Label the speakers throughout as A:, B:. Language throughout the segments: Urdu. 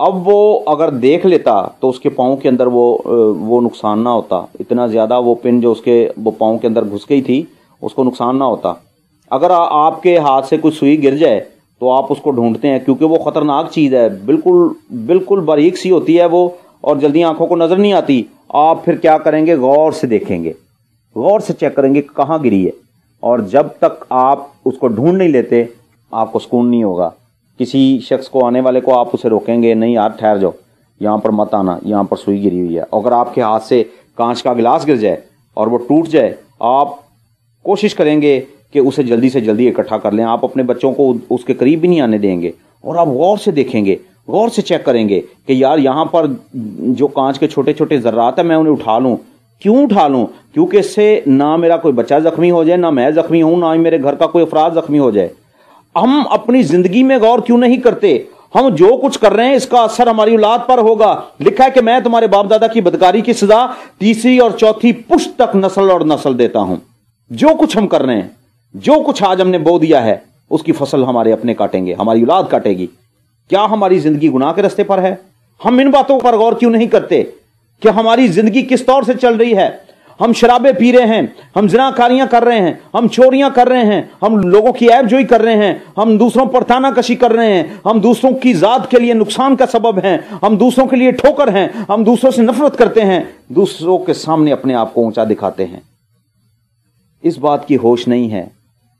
A: اب وہ اگر دیکھ لیتا تو اس کے پاؤں کے اندر وہ نقصان نہ ہوتا، اتنا زیادہ وہ پن جو اس کے وہ پاؤں کے اندر گھس گئی تھی اس کو نقصان نہ ہوتا۔ اگر آپ کے ہاتھ سے کوئی سوئی گر جائے تو آپ اس کو ڈھونڈتے ہیں، کیونکہ وہ خطرناک چیز ہے، بالکل باریک سی ہوتی ہے وہ، اور جلدی آنکھوں کو نظر نہیں آتی۔ آپ پھر کیا کریں گے؟ غور سے دیکھیں گے، غور سے چیک کریں گے کہاں گری ہے، اور جب تک آپ اس کو ڈھونڈ نہیں لیتے آپ کو سکون نہیں ہوگا۔ کسی شخص کو، آنے والے کو آپ اسے روکیں گے، نہیں یار ٹھہر جاؤ، یہاں پر مت آنا، یہاں پر سوئی گری ہوئی ہے۔ اگر آپ کے ہاتھ سے کانچ کا گلاس گر جائے اور وہ ٹوٹ جائے، آپ کوشش کریں گے کہ اسے جلدی سے جلدی اکٹھا کر لیں، آپ اپنے بچوں کو اس کے قریب بھی نہیں آنے دیں گے، اور آپ غور سے دیکھیں گے، غور سے چیک کریں گے کہ یار یہاں پر جو کانچ کے چھوٹے چھوٹے ذرات ہیں میں انہیں اٹھا لوں۔ کیوں اٹھا لوں؟ کیونکہ اس سے نہ میرا کوئی بچہ زخمی ہو جائے، نہ میں زخمی ہوں، نہ ہی میرے گھر کا کوئی افراد زخمی ہو جائے۔ ہم اپنی زندگی میں غور کیوں نہیں کرتے؟ ہم جو کچھ کر رہے ہیں اس کا اثر ہماری اولاد پر ہوگا۔ لکھا ہے کہ میں تمہارے باپ دادا کی بدکاری کی سزا تیسری اور چوتھی پشت تک نسل اور نسل دیتا ہوں۔ جو کچھ ہم کر رہے ہیں، جو کچھ آج ہم نے بو دیا ہے، اس کی فصل ہمارے اپنے کاٹیں گے، ہماری اولاد کاٹے گی۔ کیا ہماری زندگی گناہ کے رستے پر ہے؟ ہم ان باتوں پر غور کیوں نہیں کرتے کہ ہماری زندگی کس طور سے چل رہی ہے؟ ہم شرابیں پی رہے ہیں، ہم زناکاریاں کر رہے ہیں، ہم چوریاں کر رہے ہیں، ہم لوگوں کی عیب جوئی کر رہے ہیں، ہم دوسروں پر تانا کشی کر رہے ہیں، ہم دوسروں کی ذات کے لیے نقصان کا سبب ہیں، ہم دوسروں کے لیے ٹھوکر ہیں، ہم دوسروں سے نفرت کرتے ہیں، دوسروں کے سامنے اپنے آپ کو اونچا دکھاتے ہیں۔ اس بات کی ہوش نہیں ہے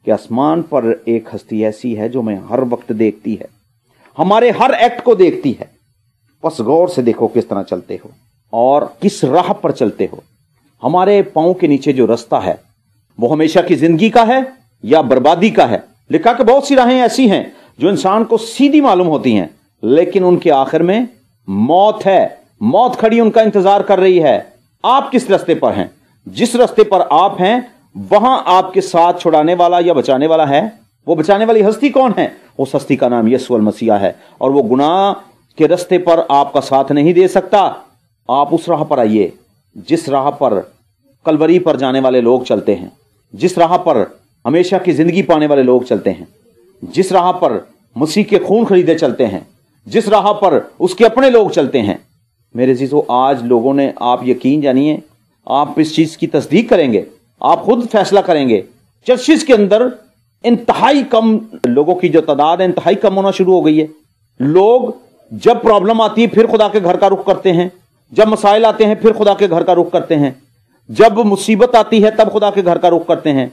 A: کہ آسمان پر ایک ہستی ایسی ہے جو ہمیں ہر وقت دیکھتی ہے، ہمارے ہر ایکٹ کو دیکھتی ہے۔ بس غور سے دیکھو کس طرح چلتے ہو اور کس راہ پر چلتے ہو۔ ہمارے پاؤں کے نیچے جو رستہ ہے وہ ہمیشہ کی زندگی کا ہے یا بربادی کا ہے؟ لکھا کہ بہت سی راہیں ایسی ہیں جو انسان کو سیدھی معلوم ہوتی ہیں، لیکن ان کے آخر میں موت ہے، موت کھڑی ان کا انتظار کر رہی ہے۔ آپ کس رستے پر ہیں؟ جس رستے پر آپ ہیں وہاں آپ کے ساتھ چھڑانے والا یا بچانے والا ہے۔ وہ بچانے والی ہستی کون ہے؟ اس ہستی کا نام یسوع المسیح ہے، اور وہ گناہ کے رستے پر آپ کا ساتھ نہیں دے سکتا۔ آپ اس راہ پر آئیے جس راہ پر کلوری پر جانے والے لوگ چلتے ہیں، جس راہ پر ہمیشہ کی زندگی پانے والے لوگ چلتے ہیں، جس راہ پر مسیح کے خون خریدے چلتے ہیں، جس راہ پر اس کے اپنے لوگ چلتے ہیں۔ میرے عزیزو، آج لوگوں نے، آپ یقین جانیے، آپ اس چیز کی تصدیق کریں گے، آپ خود فیصلہ کریں گے، چرچز کے اندر انتہائی کم لوگوں کی جو تعداد ہے انتہائی کم ہونا شروع ہو گئی ہے۔ لوگ جب پرابلم آتی ہے پھر خدا کے گھر کا رخ کرتے ہیں، جب مسائل آتے ہیں پھر خدا کے گھر کا رخ کرتے ہیں، جب مصیبت آتی ہے تب خدا کے گھر کا رخ کرتے ہیں،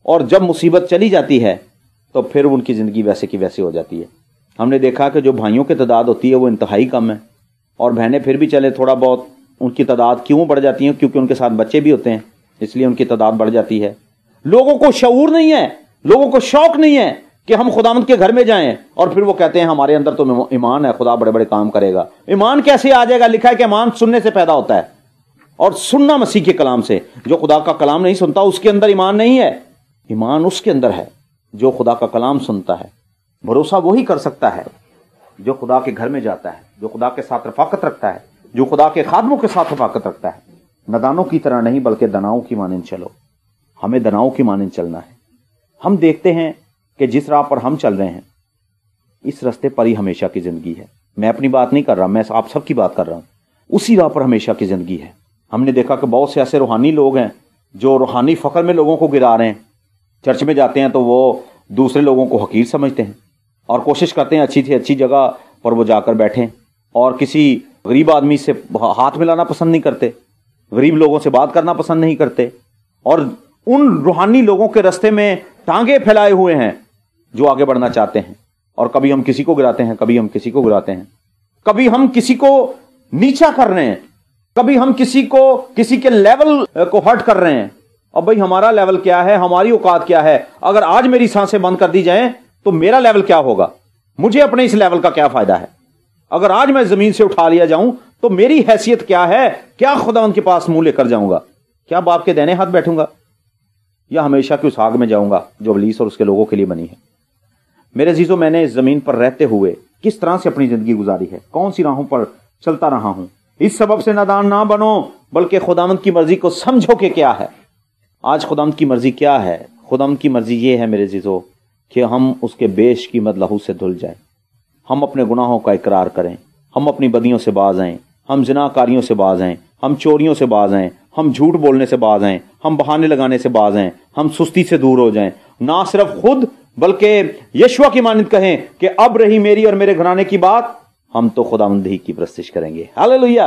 A: اور جب مصیبت چلی جاتی ہے تو پھر ان کی زندگی ویسے کی ویسے ہو جاتی ہے۔ ہم نے دیکھا کہ جو بھائیوں کی تعداد ہوتی ہے وہ انتہائی کم ہے، اور بہنیں پھر بھی چلے تھوڑا بہت ان کی تعداد کیوں بڑھ جاتی ہیں؟ کیونکہ ان کے ساتھ بچے بھی ہوتے ہیں، اس لیے ان کی تعداد بڑھ جاتی ہے۔ لوگوں کو شعور نہیں ہے، لوگوں کو شوق نہیں ہے کہ ہم خداوند کے گھر میں جائیں، اور پھر وہ کہتے ہیں ہمارے اندر تو ایمان ہے، خدا بڑے بڑے کام کرے گا۔ ایمان کیسے آ جائے گا؟ لکھا ہے کہ ایمان سننے سے پیدا ہوتا ہے، اور سننا مسیح کے کلام سے۔ جو خدا کا کلام نہیں سنتا اس کے اندر ایمان نہیں ہے۔ ایمان اس کے اندر ہے جو خدا کا کلام سنتا ہے۔ بھروسہ وہی کر سکتا ہے جو خدا کے گھر میں جاتا ہے، جو خدا کے ساتھ رفاقت رکھتا ہے، جو خدا کے خادموں کے ساتھ رفاقت رکھتا ہے۔ نادانوں کی طرح نہیں بلکہ دناؤں کی مانند چلو۔ ہمیں دناؤں کی مانند چلنا ہے۔ ہم دیکھتے ہیں کہ جس راہ پر ہم چل رہے ہیں اس رستے پر ہی ہمیشہ کی زندگی ہے۔ میں اپنی بات نہیں کر رہا، میں آپ سب کی بات کر رہا ہوں۔ اسی راہ پر ہمیشہ کی زندگی ہے۔ ہم نے دیکھا کہ بہت سے ایسے روحانی لوگ ہیں جو روحانی فقر میں لوگوں کو گرا رہے ہیں۔ چرچ میں جاتے ہیں تو وہ دوسرے لوگوں کو حقیر سمجھتے ہیں اور کوشش کرتے ہیں اچھی سے اچھی جگہ پر وہ جا کر بیٹھیں، اور کسی غریب آدمی سے ہاتھ ملانا پسند نہیں کرتے، غریب لوگوں سے بات کرنا پسند نہیں کرتے، اور ان روحانی لوگوں کے رستے میں ٹانگیں پھیلائے ہوئے ہیں جو آگے بڑھنا چاہتے ہیں۔ اور کبھی ہم کسی کو گراتے ہیں، کبھی ہم کسی کو گراتے ہیں، کبھی ہم کسی کو نیچا کر رہے ہیں، کبھی ہم کسی کے لیول کو ہرٹ کر رہے ہیں۔ اور بھائی ہمارا لیول کیا ہے؟ ہماری اوقات کیا ہے؟ اگر آج میری سانسیں بند کر دی جائیں تو میرا لیول کیا ہوگا؟ مجھے اپنے اس لیول کا کیا فائدہ ہے؟ اگر آج میں زمین سے اٹھا لیا جاؤں تو میری حیثیت کیا ہے؟ کیا خداوند کے پاس منہ لے کر جاؤں گا؟ کیا باپ کے دائنے ہاتھ بیٹھوں گا، یا ہمیشہ کی اس آگ میں جاؤں گا جو ابلیس اور اس کے لوگوں کے لیے بنی ہے؟ میرے عزیزو، میں نے اس زمین پر رہتے ہوئے کس طرح سے اپنی زندگی گزاری ہے، کون سی راہوں پر چلتا رہا ہوں۔ اس سبب سے نادان نہ بنو بلکہ خداوند کی مرضی کو سمجھو کہ کیا ہے۔ آج خداوند کی مرضی کیا ہے؟ خداوند کی مرضی یہ ہے میرے عزیزو کہ ہم اس کے بیش قیمت لہو سے دھل جائیں، ہم اپنے گناہوں کا اقرار کریں، ہم اپنی بدیوں سے باز آئیں، ہم زناکاریوں سے باز آئیں، ہم چوریوں سے باز آئیں، ہم جھوٹ بولنے سے باز آئیں، ہم بہانے لگانے سے باز آئیں، ہم سستی سے دور ہو جائیں، نہ صرف خود بلکہ یشوع کی مانند کہیں کہ اب رہی میری اور میرے گھرانے کی بات، ہم تو خداوند ہی کی پرستش کریں گے۔ ہاللیلویہ!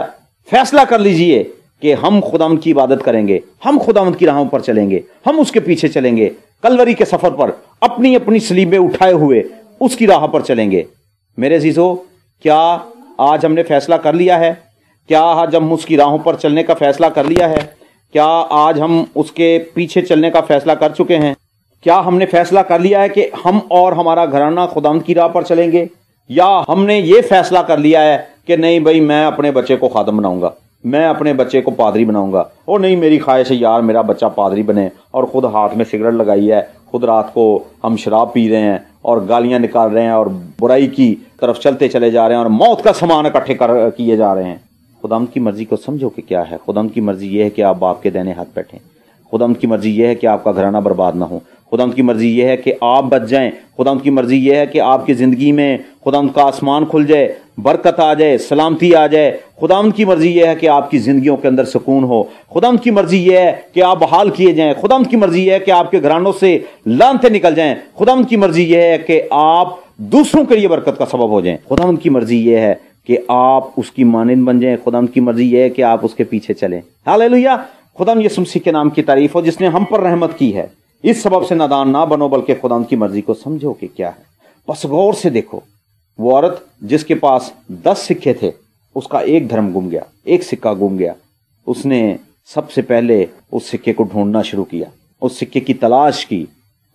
A: فیصلہ کر لیجئے کہ ہم خداوند کی عبادت کریں گے، ہم خداوند کی راہوں پر چلیں گے، ہم اس کے پیچھے چلیں گے، کلوری کے سفر پر اپنی اپنی صلیبیں اٹھائے ہوئے اس کی راہ پر چلیں گے۔ میرے عزیزو، کیا آج ہم نے فیصلہ کر لیا ہے؟ کیا آج ہم اس کی راہوں پر چلنے کا فیصلہ کر لیا ہے؟ کیا آج ہم اس کے پیچھے چلنے کا فیصلہ کر چکے ہیں؟ کیا ہم نے فیصلہ کر لیا ہے کہ ہم اور ہمارا گھرانہ خداوند کی راہ پر چلیں گے؟ یا ہم نے یہ فیصلہ کر لیا ہے کہ نہیں بھائی میں اپنے بچے کو خادم بناؤں گا، میں اپنے بچے کو پادری بناؤں گا، اور نہیں میری خواہش ہے یار میرا بچہ پادری بنے، اور خود ہاتھ میں سگریٹ لگائی ہے، خود رات کو ہم شراب پی رہے ہیں اور گالیاں نکال رہے ہیں اور برائی کی طرف چلتے چلے جا رہے ہیں اور موت کا سامان اکٹھے کیے جا رہے ہیں۔ خداوند کی مرضی کو سمجھو کہ کیا ہے۔ خداوند کی مرضی یہ ہے کہ آپ باپ کے دائنے ہاتھ بیٹھیں، خداوند کی مرضی یہ ہے کہ آپ کا گھرانہ برباد نہ ہو، خداوند کی مرضی یہ ہے کہ آپ بچ جائیں، خداوند کی مرضی یہ ہے کہ آپ کی زندگی میں خداوند کا آسمان کھل جائے، برکت آ جائے، سلامتی آ جائے۔ خداوند کی مرضی یہ ہے کہ آپ کی زندگیوں کے اندر سکون ہو، خداوند کی مرضی یہ ہے کہ آپ بحال کیے جائیں، خداوند کی مرضی یہ ہے کہ آپ کے گھرانوں سے لعنتیں نکل جائیں، خداوند کی مرضی یہ ہے کہ آپ دوسروں کے لیے برکت کا سبب ہو جائیں، خداوند کی مرضی یہ ہے کہ آپ اس کی مانند بن جائیں، خداوند کی مرضی یہ ہے کہ آپ اس کے پیچھے چلیں۔ ہاللیلویہ! خداوند یسوع مسیح کے نام کی تعریف ہو جس نے ہم پر رحمت کی ہے۔ اس سبب سے نادان نہ بنو بلکہ خداوند کی مرضی کو سمجھو کہ کیا ہے۔ بس غور سے دیکھو، وہ عورت جس کے پاس 10 سکے تھے، اس کا ایک دھرم گم گیا، ایک سکہ گم گیا، اس نے سب سے پہلے اس سکے کو ڈھونڈنا شروع کیا، اس سکے کی تلاش کی۔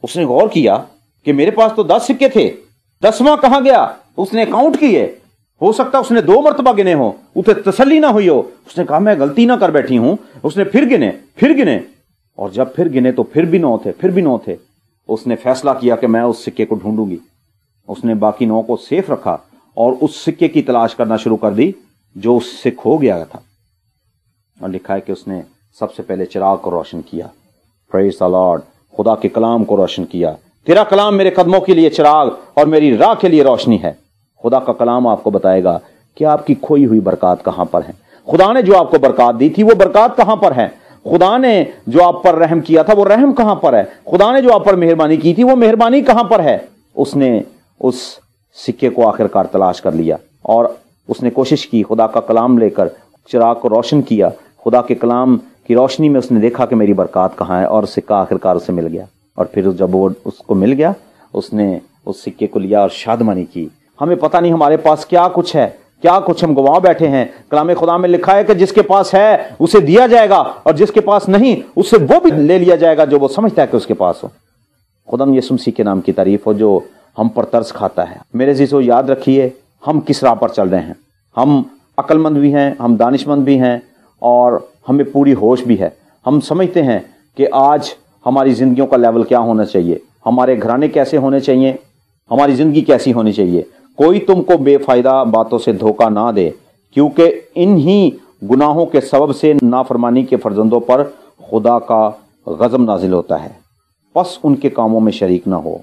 A: اس نے غور کیا کہ میرے پاس تو 10 سکے تھے، 10واں کہاں گیا؟ اس نے کاؤنٹ کیے، ہو سکتا اس نے 2 مرتبہ گنے ہوں، اسے تسلی نہ ہوئی ہو، اس نے کہا میں غلطی نہ کر بیٹھی ہوں۔ اس نے پھر گنے اور جب پھر گنے تو پھر بھی 9 تھے۔ اس نے فیصلہ کیا کہ میں اس سکے کو ڈھونڈوں گی۔ اس نے باقی 9 کو سیف رکھا اور اس سکے کی تلاش کرنا شروع کر دی جو اس سے کھو گیا تھا، اور لکھا ہے کہ اس نے سب سے پہلے چراغ کو روشن کیا۔ پریز دی لارڈ! خدا کے کلام کو روشن کیا۔ تیرا کلام میرے قدموں کے لیے چراغ اور میری راہ کے لیے روشنی ہے۔ خدا کا کلام آپ کو بتائے گا کہ آپ کی کھوئی ہوئی برکات کہاں پر ہیں۔ خدا نے جو آپ کو برکات دی تھی وہ برکات کہاں پر ہے؟ خدا نے جو آپ پر رحم کیا تھا وہ رحم کہاں پر ہے؟ خدا نے جو آپ پر مہربانی کی تھی وہ مہربانی کہاں پر ہے؟ اس نے اس سکے کو آخرکار تلاش کر لیا اور اس نے کوشش کی، خدا کا کلام لے کر چراغ کو روشن کیا۔ خدا کے کلام کی روشنی میں اس نے دیکھا کہ میری برکات کہاں ہے، اور سکہ آخرکار اسے مل گیا۔ اور پھر جب وہ اس کو مل گیا، اس نے اس سکے کو لیا اور شادمانی کی۔ ہمیں پتہ نہیں ہمارے پاس کیا کچھ ہے، کیا کچھ ہم گوا بیٹھے ہیں۔ کلام خدا میں لکھا ہے کہ جس کے پاس ہے اسے دیا جائے گا، اور جس کے پاس نہیں اس سے وہ بھی لے لیا جائے گا جو وہ سمجھتا ہے کہ اس کے پاس ہو۔ خدا یسوع مسیح کے نام کی تعریف ہو جو ہم پر ترس کھاتا ہے۔ میرے عزیزو، یاد رکھیے ہم کس راہ پر چل رہے ہیں۔ ہم عقل مند بھی ہیں، ہم دانش مند بھی ہیں، اور ہمیں پوری ہوش بھی ہے۔ ہم سمجھتے ہیں کہ آج ہماری زندگیوں کا لیول کیا ہونا چاہیے، ہمارے گھرانے کیسے ہونے چاہیے، ہماری زندگی کیسی ہونی چاہیے۔ کوئی تم کو بے فائدہ باتوں سے دھوکہ نہ دے، کیونکہ انہی گناہوں کے سبب سے نافرمانی کے فرزندوں پر خدا کا غضب نازل ہوتا ہے۔ پس ان کے کاموں میں شریک نہ ہو۔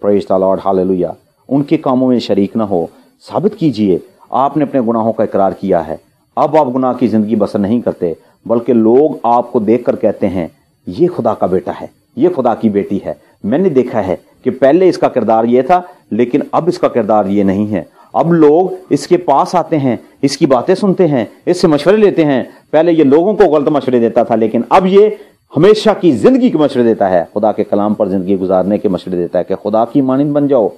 A: پریز دی لارڈ، ہاللیلویہ! ان کے کاموں میں شریک نہ ہو۔ ثابت کیجئے آپ نے اپنے گناہوں کا اقرار کیا ہے، اب آپ گناہ کی زندگی بسر نہیں کرتے، بلکہ لوگ آپ کو دیکھ کر کہتے ہیں یہ خدا کا بیٹا ہے، یہ خدا کی بیٹی ہے۔ میں نے دیکھا ہے کہ پہلے اس کا کردار یہ تھا، لیکن اب اس کا کردار یہ نہیں ہے۔ اب لوگ اس کے پاس آتے ہیں، اس کی باتیں سنتے ہیں، اس سے مشورے لیتے ہیں۔ پہلے یہ لوگوں کو غلط مشورے دیتا تھا، لیکن اب یہ ہمیشہ کی زندگی کے مشورے دیتا ہے، خدا کے کلام پر زندگی گزارنے کے مشورے دیتا ہے کہ خدا کی مانند بن جاؤ،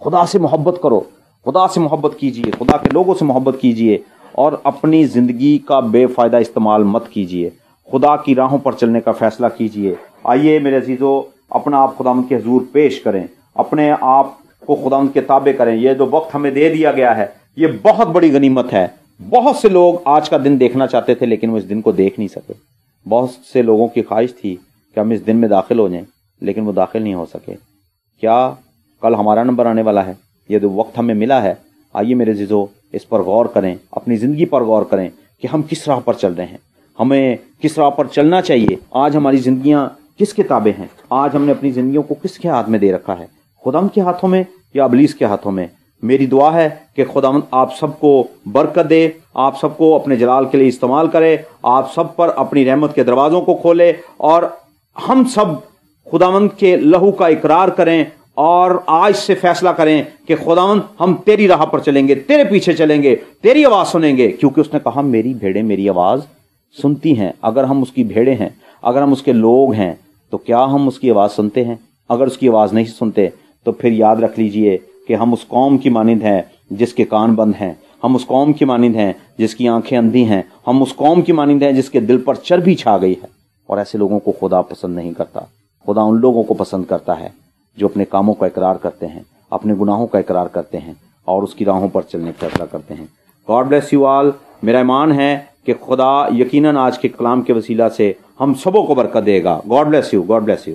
A: خدا سے محبت کرو، خدا سے محبت کیجئے، خدا کے لوگوں سے محبت کیجئے، اور اپنی زندگی کا بے فائدہ استعمال مت کیجئے۔ خدا کی راہوں پر چلنے کا فیصلہ کیجئے۔ آئیے میرے عزیزو، اپنا آپ خداوند کے حضور پیش کریں، اپنے آپ کو خداوند کے تابع کریں۔ یہ جو وقت ہمیں دے دیا گیا ہے یہ بہت بڑی غنیمت ہے۔ بہت سے لوگ آج کا دن دیکھنا چاہتے تھے لیکن وہ اس دن کو دیکھ نہیں سکے۔ بہت سے لوگوں کی خواہش تھی کہ ہم اس دن میں داخل ہو جائیں، لیکن وہ داخل نہیں ہو سکے۔ کیا کل ہمارا نمبر آنے والا ہے؟ یہ جو وقت ہمیں ملا ہے، آئیے میرے عزیزو اس پر غور کریں، اپنی زندگی پر غور کریں کہ ہم کس راہ پر چل رہے ہیں، ہمیں کس راہ پر چلنا چاہیے۔ آج ہماری زندگیاں کس کے تابع ہیں؟ آج ہم نے اپنی زندگیوں کو کس کے ہاتھ میں دے رکھا ہے؟ خداوند کے ہاتھوں میں یا ابلیس کے ہاتھوں میں؟ میری دعا ہے کہ خداوند آپ سب کو برکت دے، آپ سب کو اپنے جلال کے لیے استعمال کرے، آپ سب پر اپنی رحمت کے دروازوں کو کھولے، اور ہم سب خداوند کے لہو کا اقرار کریں اور آج سے فیصلہ کریں کہ خداوند ہم تیری راہ پر چلیں گے، تیرے پیچھے چلیں گے، تیری آواز سنیں گے، کیونکہ اس نے کہا میری بھیڑیں میری آواز سنتی ہیں۔ اگر ہم اس کی بھیڑیں ہیں، اگر ہم اس کے لوگ ہیں، تو کیا ہم اس کی آواز سنتے ہیں؟ اگر اس کی آواز نہیں سنتے تو پھر یاد رکھ لیجئے کہ ہم اس قوم کی مانند ہیں جس کے کان بند ہیں، ہم اس قوم کی مانند ہیں جس کی آنکھیں اندھی ہیں، ہم اس قوم کی مانند ہیں جس کے دل پر چربی چھا گئی ہے، اور ایسے لوگوں کو خدا پسند نہیں کرتا۔ خدا ان لوگوں کو پسند کرتا ہے جو اپنے کاموں کا اقرار کرتے ہیں، اپنے گناہوں کا اقرار کرتے ہیں اور اس کی راہوں پر چلنے کا فیصلہ کرتے ہیں۔ God bless you all. میرا ایمان ہے کہ خدا یقیناً آج کے کلام کے وسیلہ سے ہم سبوں کو برکت دے گا۔ God bless you, God bless you.